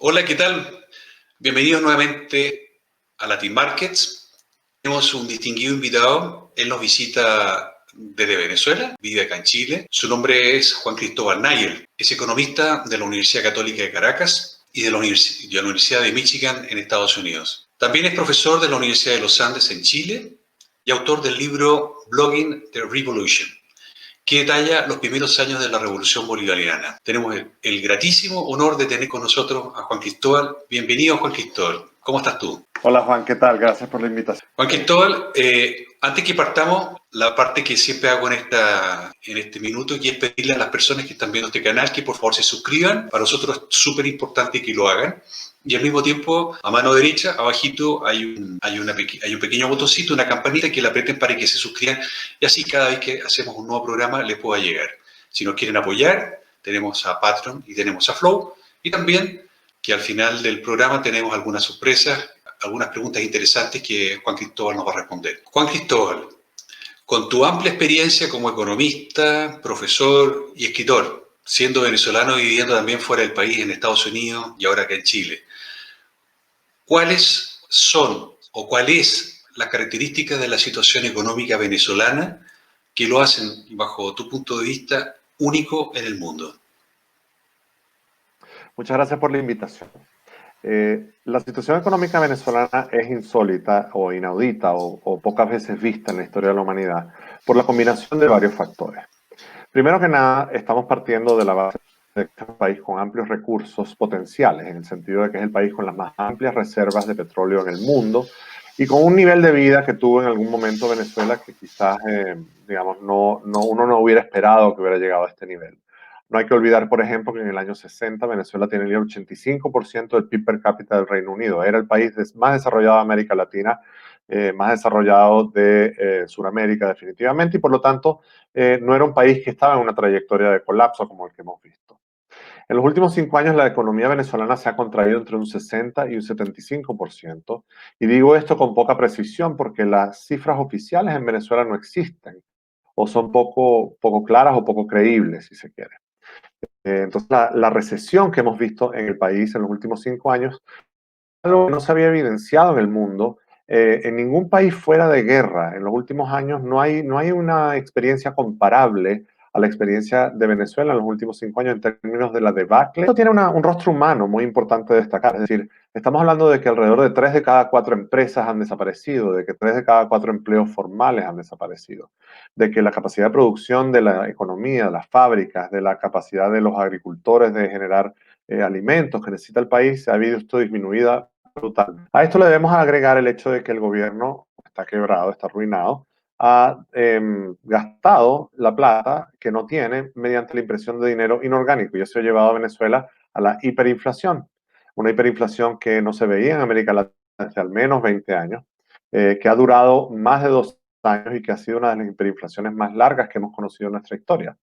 Hola, ¿qué tal? Bienvenidos nuevamente a Latin Markets. Tenemos un distinguido invitado. Él nos visita desde Venezuela, vive acá en Chile. Su nombre es Juan Cristóbal Nayel. Es economista de la Universidad Católica de Caracas y de la Universidad de Michigan en Estados Unidos. También es profesor de la Universidad de los Andes en Chile y autor del libro Blogging the Revolution, que detalla los primeros años de la Revolución Bolivariana. Tenemos el gratísimo honor de tener con nosotros a Juan Cristóbal. Bienvenido, Juan Cristóbal. ¿Cómo estás tú? Hola, Juan, ¿qué tal? Gracias por la invitación. Juan Cristóbal, antes que partamos, la parte que siempre hago en este minuto, y es pedirle a las personas que están viendo este canal que por favor se suscriban. Para nosotros es súper importante que lo hagan. Y al mismo tiempo, a mano derecha, abajito, hay un pequeño botoncito, una campanita que la aprieten para que se suscriban. Y así cada vez que hacemos un nuevo programa les pueda llegar. Si nos quieren apoyar, tenemos a Patreon y tenemos a Flow. Y también que al final del programa tenemos algunas sorpresas, algunas preguntas interesantes que Juan Cristóbal nos va a responder. Juan Cristóbal, con tu amplia experiencia como economista, profesor y escritor, siendo venezolano y viviendo también fuera del país, en Estados Unidos y ahora acá en Chile, ¿cuáles son o cuál es la característica de la situación económica venezolana que lo hacen, bajo tu punto de vista, único en el mundo? Muchas gracias por la invitación. La situación económica venezolana es insólita o inaudita o pocas veces vista en la historia de la humanidad por la combinación de varios factores. Primero que nada, estamos partiendo de la base de que es un país con amplios recursos potenciales, en el sentido de que es el país con las más amplias reservas de petróleo en el mundo y con un nivel de vida que tuvo en algún momento Venezuela que quizás, digamos, uno no hubiera esperado que hubiera llegado a este nivel. No hay que olvidar, por ejemplo, que en el año 60 Venezuela tenía el 85% del PIB per cápita del Reino Unido. Era el país más desarrollado de América Latina, más desarrollado de Sudamérica definitivamente, y por lo tanto no era un país que estaba en una trayectoria de colapso como el que hemos visto. En los últimos 5 años la economía venezolana se ha contraído entre un 60 y un 75%, y digo esto con poca precisión porque las cifras oficiales en Venezuela no existen, o son poco claras o poco creíbles, si se quiere. Entonces, la recesión que hemos visto en el país en los últimos 5 años, algo que no se había evidenciado en el mundo, en ningún país fuera de guerra. En los últimos años no hay una experiencia comparable a la experiencia de Venezuela en los últimos 5 años en términos de la debacle. Esto tiene un rostro humano muy importante de destacar. Es decir, estamos hablando de que alrededor de 3 de cada 4 empresas han desaparecido, de que 3 de cada 4 empleos formales han desaparecido, de que la capacidad de producción de la economía, de las fábricas, de la capacidad de los agricultores de generar alimentos que necesita el país se ha visto disminuida brutal. A esto le debemos agregar el hecho de que el gobierno está quebrado, está arruinado, ha gastado la plata que no tiene mediante la impresión de dinero inorgánico, y eso ha llevado a Venezuela a la hiperinflación, una hiperinflación que no se veía en América Latina hace al menos 20 años, que ha durado más de 2 años y que ha sido una de las hiperinflaciones más largas que hemos conocido en nuestra historia.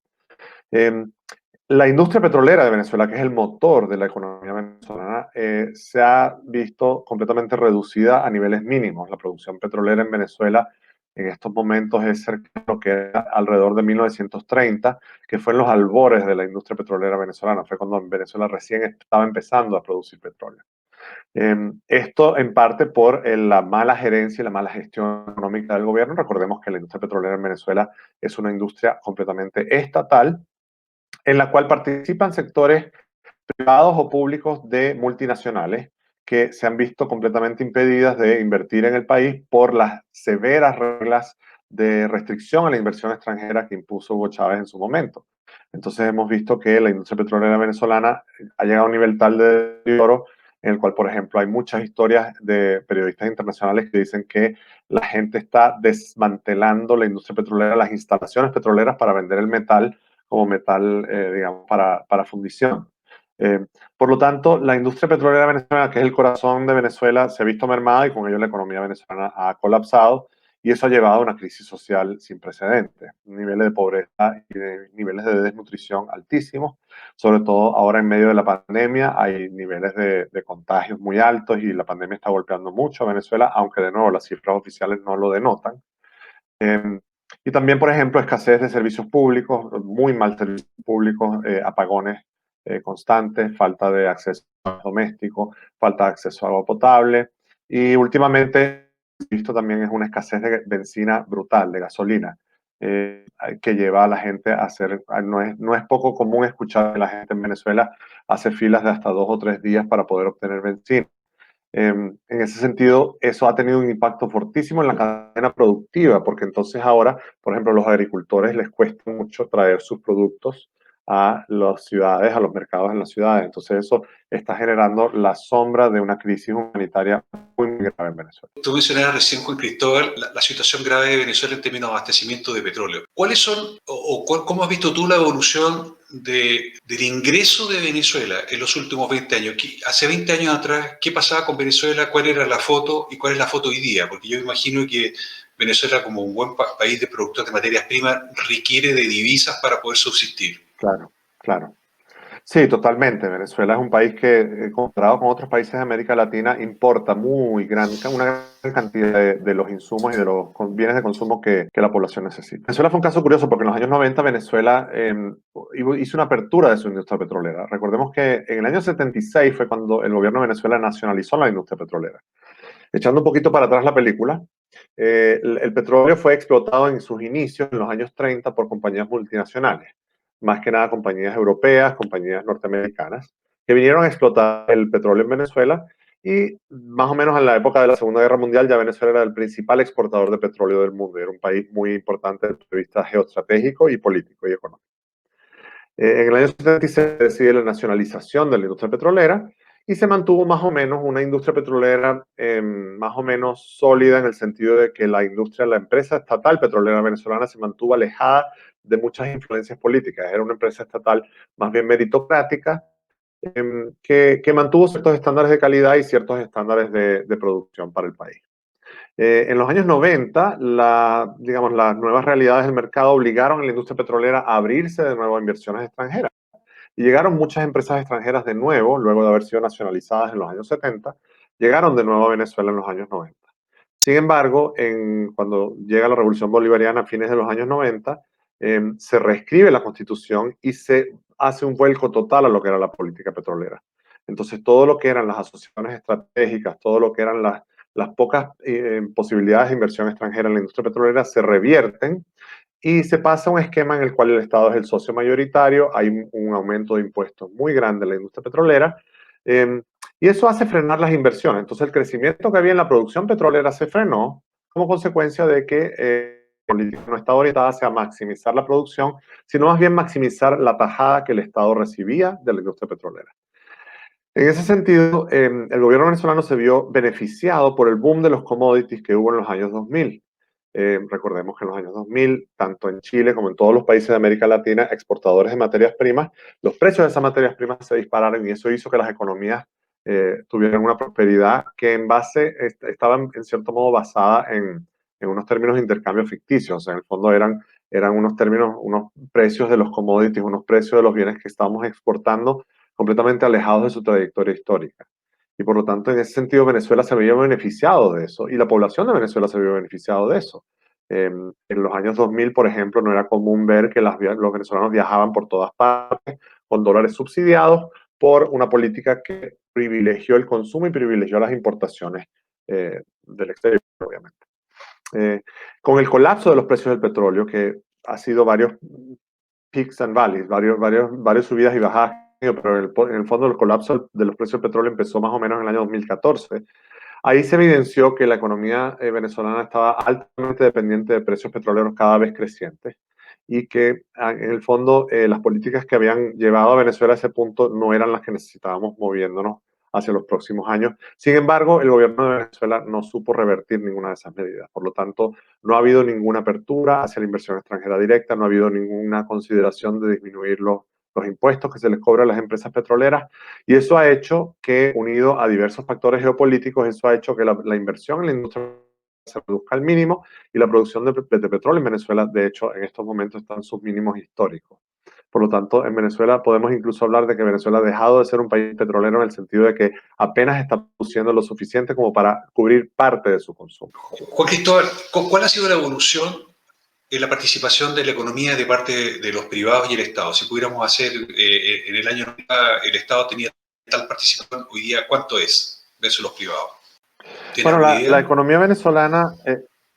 La industria petrolera de Venezuela, que es el motor de la economía venezolana, se ha visto completamente reducida a niveles mínimos. La producción petrolera en Venezuela en estos momentos es cerca de lo que era alrededor de 1930, que fue en los albores de la industria petrolera venezolana. Fue cuando Venezuela recién estaba empezando a producir petróleo. Esto en parte por la mala gerencia y la mala gestión económica del gobierno. Recordemos que la industria petrolera en Venezuela es una industria completamente estatal, en la cual participan sectores privados o públicos de multinacionales que se han visto completamente impedidas de invertir en el país por las severas reglas de restricción a la inversión extranjera que impuso Hugo Chávez en su momento. Entonces hemos visto que la industria petrolera venezolana ha llegado a un nivel tal de deterioro en el cual, por ejemplo, hay muchas historias de periodistas internacionales que dicen que la gente está desmantelando la industria petrolera, las instalaciones petroleras para vender el metal como metal, digamos, para fundición. Eh, por lo tanto, la industria petrolera venezolana, que es el corazón de Venezuela, se ha visto mermada y con ello la economía venezolana ha colapsado y eso ha llevado a una crisis social sin precedentes, niveles de pobreza y niveles de desnutrición altísimos, sobre todo ahora en medio de la pandemia hay niveles de contagios muy altos y la pandemia está golpeando mucho a Venezuela, aunque de nuevo las cifras oficiales no lo denotan. Y también, por ejemplo, escasez de servicios públicos, muy mal servicios públicos, apagones constantes, falta de acceso a doméstico, falta de acceso a agua potable. Y últimamente, visto también es una escasez de benzina brutal, de gasolina, que lleva a la gente a hacer, no es poco común escuchar que la gente en Venezuela hace filas de hasta 2 o 3 días para poder obtener benzina. En ese sentido, eso ha tenido un impacto fortísimo en la cadena productiva, porque entonces ahora, por ejemplo, a los agricultores les cuesta mucho traer sus productos a las ciudades, a los mercados en las ciudades. Entonces eso está generando la sombra de una crisis humanitaria muy grave en Venezuela. Tú mencionabas recién, Juan Cristóbal, la situación grave de Venezuela en términos de abastecimiento de petróleo. ¿Cuáles son, cómo has visto tú la evolución del ingreso de Venezuela en los últimos 20 años? Hace 20 años atrás, ¿qué pasaba con Venezuela? ¿Cuál era la foto y cuál es la foto hoy día? Porque yo imagino que Venezuela, como un buen país de productos de materias primas, requiere de divisas para poder subsistir. Claro, claro. Sí, totalmente. Venezuela es un país que, comparado con otros países de América Latina, importa una gran cantidad de los insumos y de los bienes de consumo que la población necesita. Venezuela fue un caso curioso porque en los años 90 Venezuela hizo una apertura de su industria petrolera. Recordemos que en el año 76 fue cuando el gobierno de Venezuela nacionalizó la industria petrolera. Echando un poquito para atrás la película, el petróleo fue explotado en sus inicios, en los años 30, por compañías multinacionales, más que nada compañías europeas, compañías norteamericanas, que vinieron a explotar el petróleo en Venezuela y más o menos en la época de la Segunda Guerra Mundial ya Venezuela era el principal exportador de petróleo del mundo, era un país muy importante desde el punto de vista geoestratégico y político y económico. En el año 76 se decide la nacionalización de la industria petrolera y se mantuvo más o menos una industria petrolera más o menos sólida en el sentido de que la empresa estatal petrolera venezolana se mantuvo alejada de muchas influencias políticas. Era una empresa estatal más bien meritocrática que mantuvo ciertos estándares de calidad y ciertos estándares de producción para el país. En los años 90, digamos, las nuevas realidades del mercado obligaron a la industria petrolera a abrirse de nuevo a inversiones extranjeras. Y llegaron muchas empresas extranjeras de nuevo, luego de haber sido nacionalizadas en los años 70, llegaron de nuevo a Venezuela en los años 90. Sin embargo, cuando llega la Revolución Bolivariana a fines de los años 90, se reescribe la Constitución y se hace un vuelco total a lo que era la política petrolera. Entonces, todo lo que eran las asociaciones estratégicas, todo lo que eran las pocas posibilidades de inversión extranjera en la industria petrolera se revierten y se pasa a un esquema en el cual el Estado es el socio mayoritario, hay un aumento de impuestos muy grande en la industria petrolera, y eso hace frenar las inversiones. Entonces el crecimiento que había en la producción petrolera se frenó como consecuencia de que la política no estaba orientada hacia maximizar la producción, sino más bien maximizar la tajada que el Estado recibía de la industria petrolera. En ese sentido, el gobierno venezolano se vio beneficiado por el boom de los commodities que hubo en los años 2000. Recordemos que en los años 2000, tanto en Chile como en todos los países de América Latina, exportadores de materias primas, los precios de esas materias primas se dispararon y eso hizo que las economías tuvieran una prosperidad que estaban en cierto modo basada en unos términos de intercambio ficticios. O sea, en el fondo eran unos términos, unos precios de los commodities, unos precios de los bienes que estábamos exportando completamente alejados de su trayectoria histórica. Y por lo tanto, en ese sentido, Venezuela se había beneficiado de eso y la población de Venezuela se había beneficiado de eso. En los años 2000, por ejemplo, no era común ver que los venezolanos viajaban por todas partes con dólares subsidiados por una política que privilegió el consumo y privilegió las importaciones del exterior, obviamente. Con el colapso de los precios del petróleo, que ha sido varios peaks and valleys, varias subidas y bajadas, pero en el fondo el colapso de los precios del petróleo empezó más o menos en el año 2014. Ahí se evidenció que la economía venezolana estaba altamente dependiente de precios petroleros cada vez crecientes y que en el fondo las políticas que habían llevado a Venezuela a ese punto no eran las que necesitábamos moviéndonos hacia los próximos años. Sin embargo, el gobierno de Venezuela no supo revertir ninguna de esas medidas. Por lo tanto, no ha habido ninguna apertura hacia la inversión extranjera directa, no ha habido ninguna consideración de disminuir los impuestos que se les cobran a las empresas petroleras, y eso ha hecho que, unido a diversos factores geopolíticos, eso ha hecho que la inversión en la industria se reduzca al mínimo, y la producción de petróleo en Venezuela, de hecho, en estos momentos está en sus mínimos históricos. Por lo tanto, en Venezuela podemos incluso hablar de que Venezuela ha dejado de ser un país petrolero en el sentido de que apenas está produciendo lo suficiente como para cubrir parte de su consumo. Juan Cristóbal, ¿cuál ha sido la evolución en la participación de la economía de parte de los privados y el Estado? Si pudiéramos hacer, en el año 90 el Estado tenía tal participación, hoy día, ¿cuánto es versus los privados? Bueno, la economía venezolana,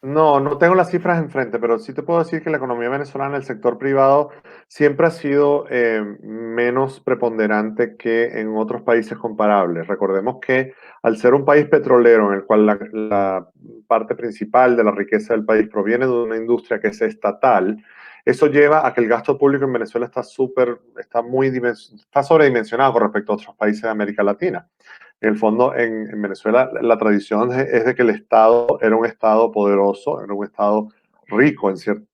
no tengo las cifras enfrente, pero sí te puedo decir que la economía venezolana, el sector privado, siempre ha sido menos preponderante que en otros países comparables. Recordemos que al ser un país petrolero en el cual la parte principal de la riqueza del país proviene de una industria que es estatal, eso lleva a que el gasto público en Venezuela está sobredimensionado con respecto a otros países de América Latina. En el fondo, en Venezuela, la tradición es de que el Estado era un Estado poderoso, era un Estado rico en cierto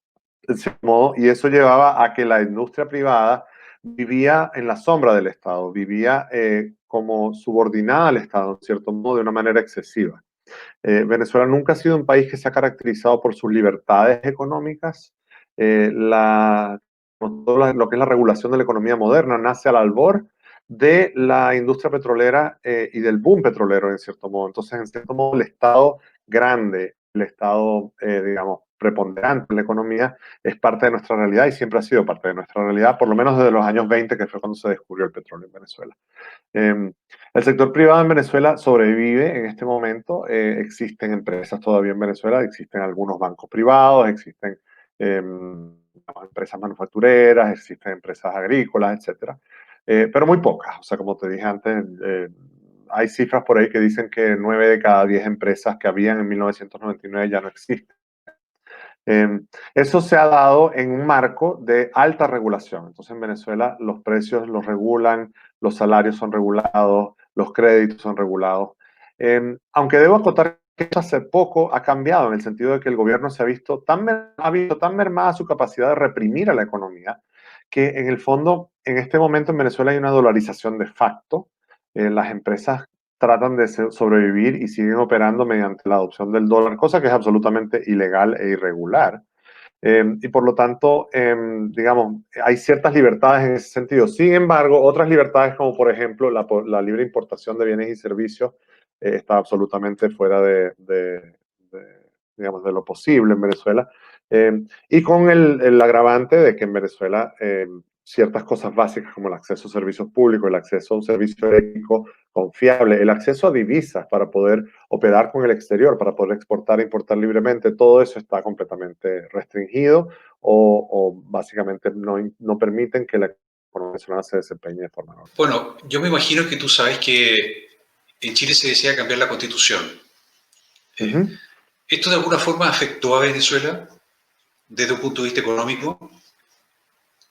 modo, y eso llevaba a que la industria privada vivía en la sombra del Estado, vivía como subordinada al Estado, en cierto modo, de una manera excesiva. Venezuela nunca ha sido un país que se ha caracterizado por sus libertades económicas. Lo que es la regulación de la economía moderna nace al albor de la industria petrolera y del boom petrolero, en cierto modo. Entonces, en cierto modo, el Estado grande, el Estado, digamos, preponderante en la economía, es parte de nuestra realidad y siempre ha sido parte de nuestra realidad, por lo menos desde los años 20, que fue cuando se descubrió el petróleo en Venezuela. El sector privado en Venezuela sobrevive en este momento. Existen empresas todavía en Venezuela, existen algunos bancos privados, existen empresas manufactureras, existen empresas agrícolas, etcétera, pero muy pocas. O sea, como te dije antes, hay cifras por ahí que dicen que 9 de cada 10 empresas que habían en 1999 ya no existen. Eso se ha dado en un marco de alta regulación. Entonces, en Venezuela los precios los regulan, los salarios son regulados, los créditos son regulados. Aunque debo acotar que esto hace poco ha cambiado en el sentido de que el gobierno se ha visto tan mermada su capacidad de reprimir a la economía, que en el fondo, en este momento en Venezuela hay una dolarización de facto. Las empresas tratan de sobrevivir y siguen operando mediante la adopción del dólar, cosa que es absolutamente ilegal e irregular. Y por lo tanto, digamos, hay ciertas libertades en ese sentido. Sin embargo, otras libertades, como por ejemplo la libre importación de bienes y servicios, está absolutamente fuera digamos, de lo posible en Venezuela. Y con el agravante de que en Venezuela ciertas cosas básicas como el acceso a servicios públicos, el acceso a un servicio eléctrico confiable, el acceso a divisas para poder operar con el exterior, para poder exportar e importar libremente, todo eso está completamente restringido o básicamente no permiten que la economía venezolana se desempeñe de forma normal. Bueno, yo me imagino que tú sabes que en Chile se desea cambiar la Constitución. ¿Esto de alguna forma afectó a Venezuela desde un punto de vista económico?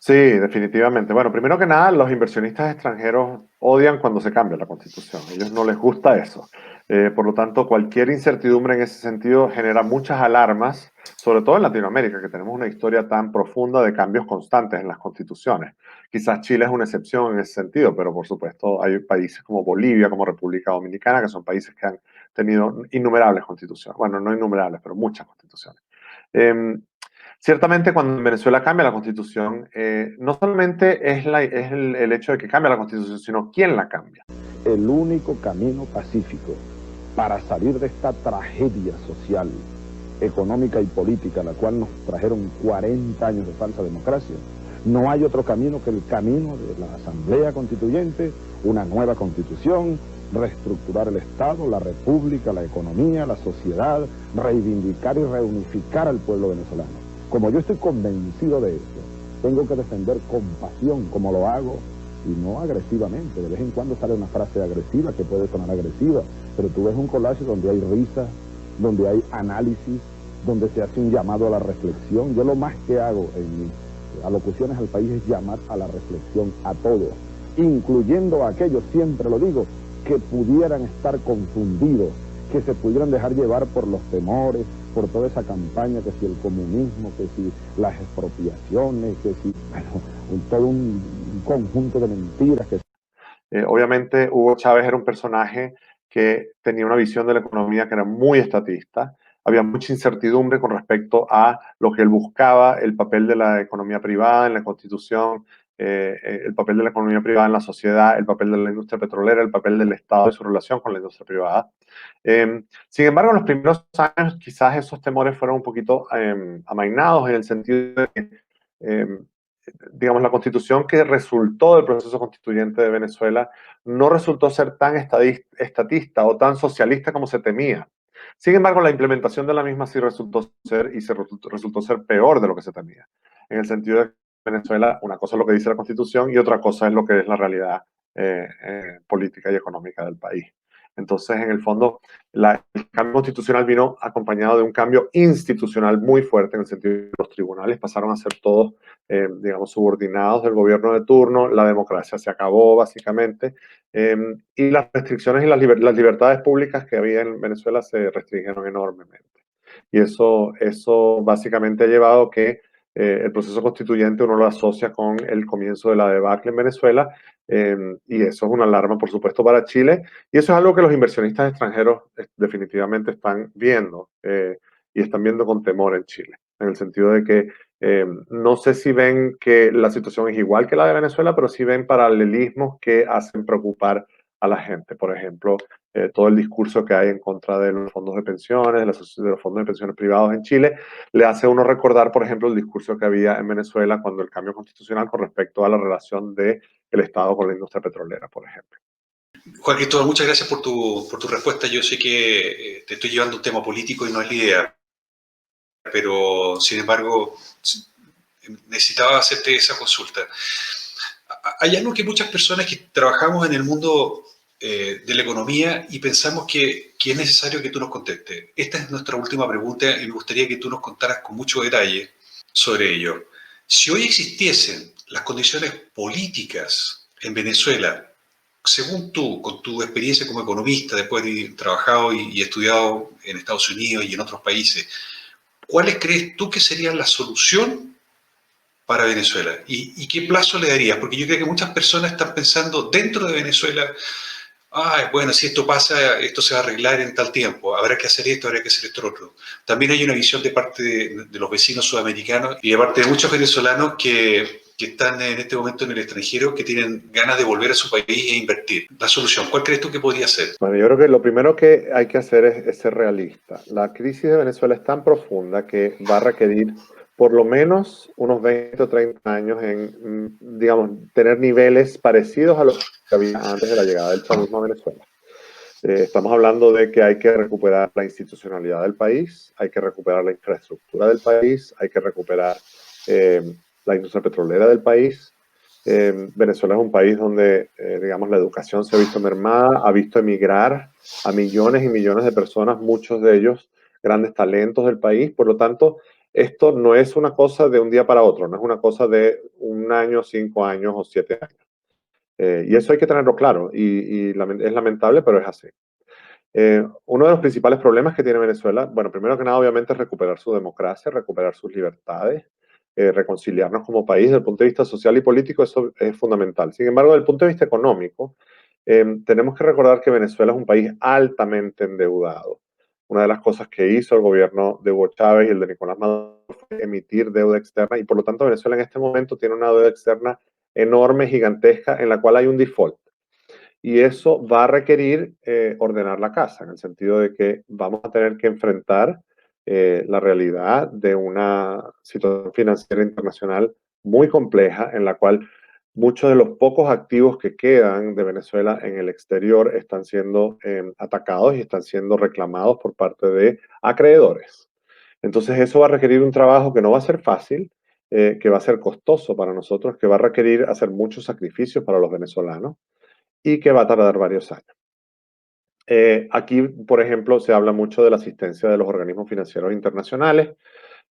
Sí, definitivamente. Bueno, primero que nada, los inversionistas extranjeros odian cuando se cambia la Constitución. A ellos no les gusta eso. Por lo tanto, cualquier incertidumbre en ese sentido genera muchas alarmas, sobre todo en Latinoamérica, que tenemos una historia tan profunda de cambios constantes en las constituciones. Quizás Chile es una excepción en ese sentido, pero por supuesto hay países como Bolivia, como República Dominicana, que son países que han tenido innumerables constituciones. Bueno, no innumerables, pero muchas constituciones. Ciertamente, cuando en Venezuela cambia la Constitución, no solamente es el hecho de que cambia la Constitución, sino quién la cambia. El único camino pacífico para salir de esta tragedia social, económica y política, la cual nos trajeron 40 años de falsa democracia, no hay otro camino que el camino de la Asamblea Constituyente, una nueva Constitución, reestructurar el Estado, la República, la economía, la sociedad, reivindicar y reunificar al pueblo venezolano. Como yo estoy convencido de esto, tengo que defender con pasión, como lo hago, y no agresivamente. De vez en cuando sale una frase agresiva que puede sonar agresiva, pero tú ves un collage donde hay risa, donde hay análisis, donde se hace un llamado a la reflexión. Yo lo más que hago en mis alocuciones al país es llamar a la reflexión a todos, incluyendo a aquellos, siempre lo digo, que pudieran estar confundidos, que se pudieran dejar llevar por los temores, por toda esa campaña, que si el comunismo, que si las expropiaciones, que si, bueno, todo un conjunto de mentiras. Obviamente Hugo Chávez era un personaje que tenía una visión de la economía que era muy estatista. Había mucha incertidumbre con respecto a lo que él buscaba, el papel de la economía privada en la Constitución, el papel de la economía privada en la sociedad, el papel de la industria petrolera, el papel del Estado y su relación con la industria privada. Sin embargo, en los primeros años quizás esos temores fueron un poquito amainados en el sentido de que, digamos, la constitución que resultó del proceso constituyente de Venezuela no resultó ser tan estatista o tan socialista como se temía. Sin embargo, la implementación de la misma sí resultó ser resultó ser peor de lo que se temía. En el sentido de que Venezuela, una cosa es lo que dice la Constitución y otra cosa es lo que es la realidad política y económica del país. Entonces, en el fondo, el cambio constitucional vino acompañado de un cambio institucional muy fuerte, en el sentido de que los tribunales pasaron a ser todos, digamos, subordinados del gobierno de turno, la democracia se acabó básicamente, y las restricciones y las libertades públicas que había en Venezuela se restringieron enormemente. Y eso básicamente ha llevado a que el proceso constituyente uno lo asocia con el comienzo de la debacle en Venezuela, y eso es una alarma, por supuesto, para Chile, y eso es algo que los inversionistas extranjeros definitivamente están viendo, y están viendo con temor en Chile, en el sentido de que no sé si ven que la situación es igual que la de Venezuela, pero sí ven paralelismos que hacen preocupar a la gente. Por ejemplo, todo el discurso que hay en contra de los fondos de pensiones, de los fondos de pensiones privados en Chile, le hace a uno recordar, por ejemplo, el discurso que había en Venezuela cuando el cambio constitucional con respecto a la relación del Estado con la industria petrolera, por ejemplo. Juan Cristóbal, muchas gracias por tu respuesta. Yo sé que te estoy llevando un tema político y no es la idea, pero sin embargo necesitaba hacerte esa consulta. Hay algo que muchas personas que trabajamos en el mundo de la economía y pensamos que es necesario que tú nos contestes. Esta es nuestra última pregunta y me gustaría que tú nos contaras con mucho detalle sobre ello. Si hoy existiesen las condiciones políticas en Venezuela, según tú, con tu experiencia como economista, después de haber trabajado y estudiado en Estados Unidos y en otros países, ¿cuáles crees tú que serían la solución para Venezuela? ¿Y qué plazo le darías? Porque yo creo que muchas personas están pensando dentro de Venezuela, bueno, si esto pasa, esto se va a arreglar en tal tiempo, habrá que hacer esto, habrá que hacer esto otro. También hay una visión de parte de los vecinos sudamericanos y de parte de muchos venezolanos que están en este momento en el extranjero, que tienen ganas de volver a su país e invertir. La solución, ¿cuál crees tú que podría ser? Bueno, yo creo que lo primero que hay que hacer es ser realista. La crisis de Venezuela es tan profunda que va a requerir por lo menos unos 20 o 30 años en, digamos, tener niveles parecidos a los que había antes de la llegada del chavismo a Venezuela. Estamos hablando de que hay que recuperar la institucionalidad del país, hay que recuperar la infraestructura del país, hay que recuperar la industria petrolera del país. Venezuela es un país donde, digamos, la educación se ha visto mermada, ha visto emigrar a millones y millones de personas, muchos de ellos grandes talentos del país. Por lo tanto, esto no es una cosa de un día para otro, no es una cosa de un año, 5 años o 7 años. Y eso hay que tenerlo claro, y es lamentable, pero es así. Uno de los principales problemas que tiene Venezuela, bueno, primero que nada, obviamente, es recuperar su democracia, recuperar sus libertades, reconciliarnos como país. Desde el punto de vista social y político, eso es fundamental. Sin embargo, desde el punto de vista económico, tenemos que recordar que Venezuela es un país altamente endeudado. Una de las cosas que hizo el gobierno de Hugo Chávez y el de Nicolás Maduro fue emitir deuda externa, y por lo tanto Venezuela en este momento tiene una deuda externa enorme, gigantesca, en la cual hay un default. Y eso va a requerir ordenar la casa, en el sentido de que vamos a tener que enfrentar la realidad de una situación financiera internacional muy compleja, en la cual muchos de los pocos activos que quedan de Venezuela en el exterior están siendo atacados y están siendo reclamados por parte de acreedores. Entonces eso va a requerir un trabajo que no va a ser fácil, que va a ser costoso para nosotros, que va a requerir hacer muchos sacrificios para los venezolanos y que va a tardar varios años. Aquí, por ejemplo, se habla mucho de la asistencia de los organismos financieros internacionales.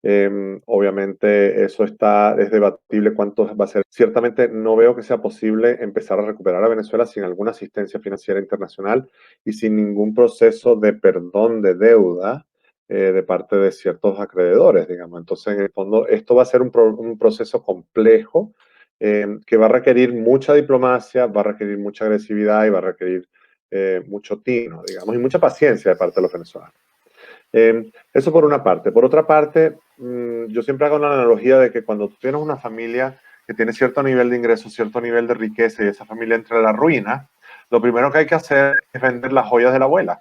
Obviamente eso es debatible cuánto va a ser. Ciertamente no veo que sea posible empezar a recuperar a Venezuela sin alguna asistencia financiera internacional y sin ningún proceso de perdón de deuda de parte de ciertos acreedores, digamos. Entonces, en el fondo, esto va a ser un proceso complejo que va a requerir mucha diplomacia, va a requerir mucha agresividad y va a requerir mucho tino, digamos, y mucha paciencia de parte de los venezolanos. Eso por una parte. Por otra parte, yo siempre hago una analogía de que cuando tú tienes una familia que tiene cierto nivel de ingresos, cierto nivel de riqueza y esa familia entra a la ruina, lo primero que hay que hacer es vender las joyas de la abuela,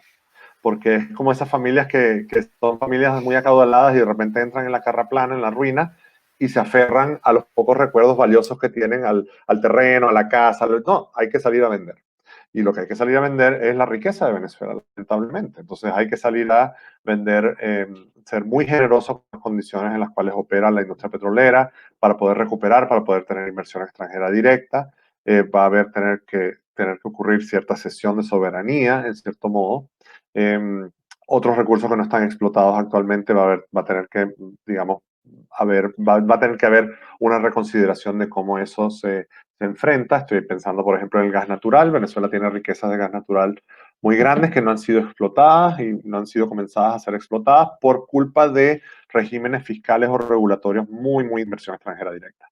porque es como esas familias que son familias muy acaudaladas y de repente entran en la carra plana, en la ruina, y se aferran a los pocos recuerdos valiosos que tienen al terreno, a la casa. No, hay que salir a vender. Y lo que hay que salir a vender es la riqueza de Venezuela, lamentablemente. Entonces hay que salir a vender, ser muy generosos con las condiciones en las cuales opera la industria petrolera para poder recuperar, para poder tener inversión extranjera directa. Va a haber tener que ocurrir cierta cesión de soberanía, en cierto modo. Otros recursos que no están explotados actualmente va a tener que, digamos, va a tener que haber una reconsideración de cómo eso se enfrenta. Estoy pensando, por ejemplo, en el gas natural. Venezuela tiene riquezas de gas natural muy grandes que no han sido explotadas y no han sido comenzadas a ser explotadas por culpa de regímenes fiscales o regulatorios muy inversión extranjera directa.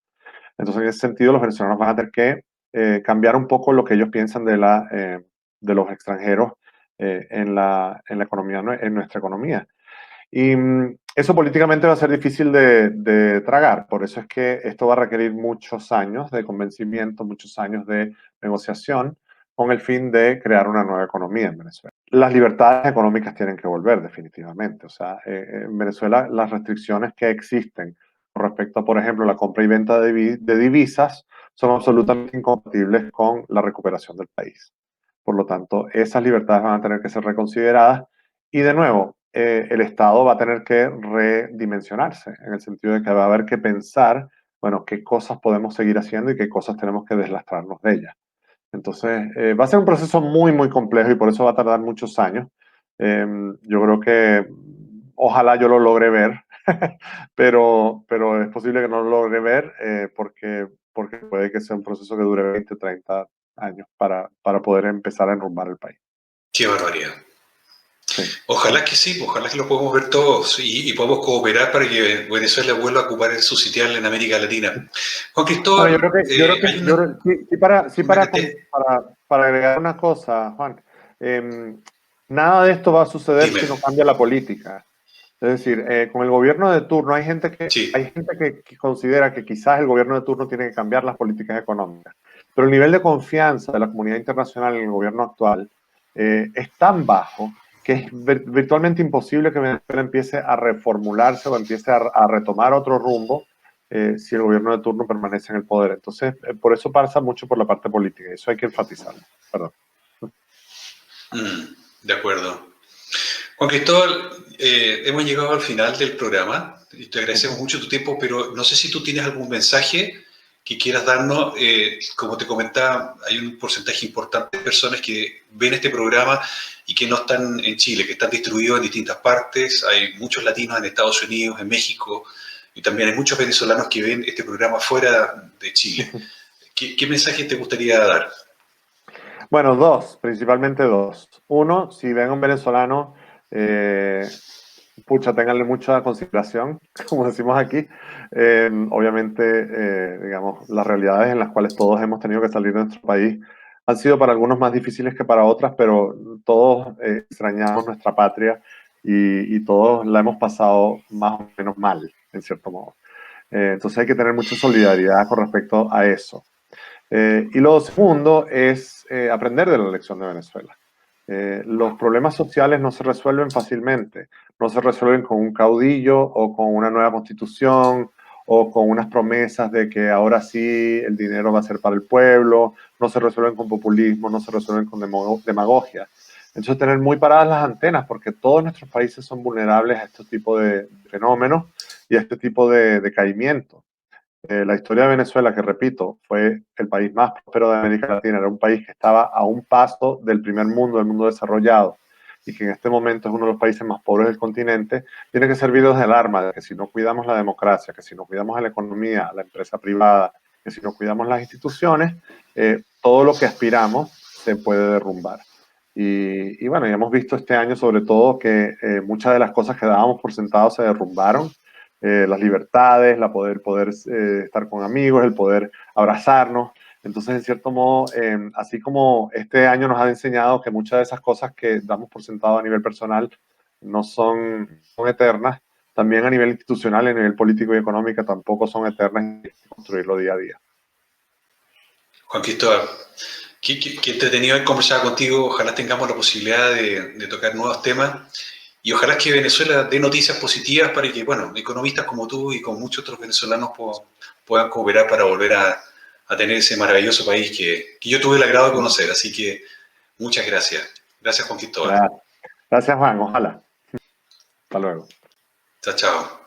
Entonces, en ese sentido, los venezolanos van a tener que cambiar un poco lo que ellos piensan de los extranjeros en la economía, en nuestra economía. Y eso políticamente va a ser difícil de tragar, por eso es que esto va a requerir muchos años de convencimiento, muchos años de negociación con el fin de crear una nueva economía en Venezuela. Las libertades económicas tienen que volver definitivamente, o sea, en Venezuela las restricciones que existen con respecto a, por ejemplo, la compra y venta de divisas son absolutamente incompatibles con la recuperación del país. Por lo tanto, esas libertades van a tener que ser reconsideradas y de nuevo, el Estado va a tener que redimensionarse, en el sentido de que va a haber que pensar, bueno, qué cosas podemos seguir haciendo y qué cosas tenemos que deslastrarnos de ellas. Entonces, va a ser un proceso muy complejo y por eso va a tardar muchos años. Yo creo que ojalá yo lo logre ver, pero es posible que no lo logre ver porque puede que sea un proceso que dure 20, 30 años para poder empezar a enrumbar el país. Qué barbaridad. Sí. Ojalá que sí, ojalá que lo podamos ver todos y podamos cooperar para que Venezuela vuelva a ocupar su sitial en América Latina. Juan Cristóbal, Bueno, para agregar una cosa, Juan, nada de esto va a suceder dime. si no cambia la política. Es decir, con el gobierno de turno Sí. hay gente que considera que quizás el gobierno de turno tiene que cambiar las políticas económicas, pero el nivel de confianza de la comunidad internacional en el gobierno actual es tan bajo que es virtualmente imposible que Venezuela empiece a reformularse o empiece a retomar otro rumbo si el gobierno de turno permanece en el poder. Entonces, por eso pasa mucho por la parte política, y eso hay que enfatizarlo. Perdón. De acuerdo. Juan Cristóbal, hemos llegado al final del programa y te agradecemos mucho tu tiempo, pero no sé si tú tienes algún mensaje que quieras darnos. Como te comentaba, hay un porcentaje importante de personas que ven este programa y que no están en Chile, que están distribuidos en distintas partes. Hay muchos latinos en Estados Unidos, en México, y también hay muchos venezolanos que ven este programa fuera de Chile. ¿Qué mensaje te gustaría dar? Bueno, principalmente dos. Uno, si ven a un venezolano, ténganle mucha consideración, como decimos aquí. Obviamente, digamos, las realidades en las cuales todos hemos tenido que salir de nuestro país han sido para algunos más difíciles que para otras, pero todos extrañamos nuestra patria y todos la hemos pasado más o menos mal, en cierto modo. Entonces hay que tener mucha solidaridad con respecto a eso. Y lo segundo es aprender de la lección de Venezuela. Los problemas sociales no se resuelven fácilmente, no se resuelven con un caudillo o con una nueva constitución o con unas promesas de que ahora sí el dinero va a ser para el pueblo, no se resuelven con populismo, no se resuelven con demagogia. Entonces tener muy paradas las antenas porque todos nuestros países son vulnerables a este tipo de fenómenos y a este tipo de decaimiento. La historia de Venezuela, que repito, fue el país más próspero de América Latina, era un país que estaba a un paso del primer mundo, del mundo desarrollado, y que en este momento es uno de los países más pobres del continente, tiene que servirnos de alarma de que si no cuidamos la democracia, que si no cuidamos a la economía, a la empresa privada, que si no cuidamos las instituciones, todo lo que aspiramos se puede derrumbar. Y bueno, ya hemos visto este año sobre todo que muchas de las cosas que dábamos por sentado se derrumbaron. Las libertades, poder estar con amigos, el poder abrazarnos. Entonces, en cierto modo, así como este año nos ha enseñado que muchas de esas cosas que damos por sentado a nivel personal no son eternas, también a nivel institucional, a nivel político y económico tampoco son eternas, y hay que construirlo día a día. Juan Cristóbal, qué entretenido haber conversado contigo. Ojalá tengamos la posibilidad de tocar nuevos temas y ojalá que Venezuela dé noticias positivas para que, bueno, economistas como tú y como muchos otros venezolanos puedan cooperar para volver a tener ese maravilloso país que yo tuve el agrado de conocer. Así que muchas gracias. Gracias, Juan Cristóbal. Gracias, Juan. Ojalá. Hasta luego. Chao, chao.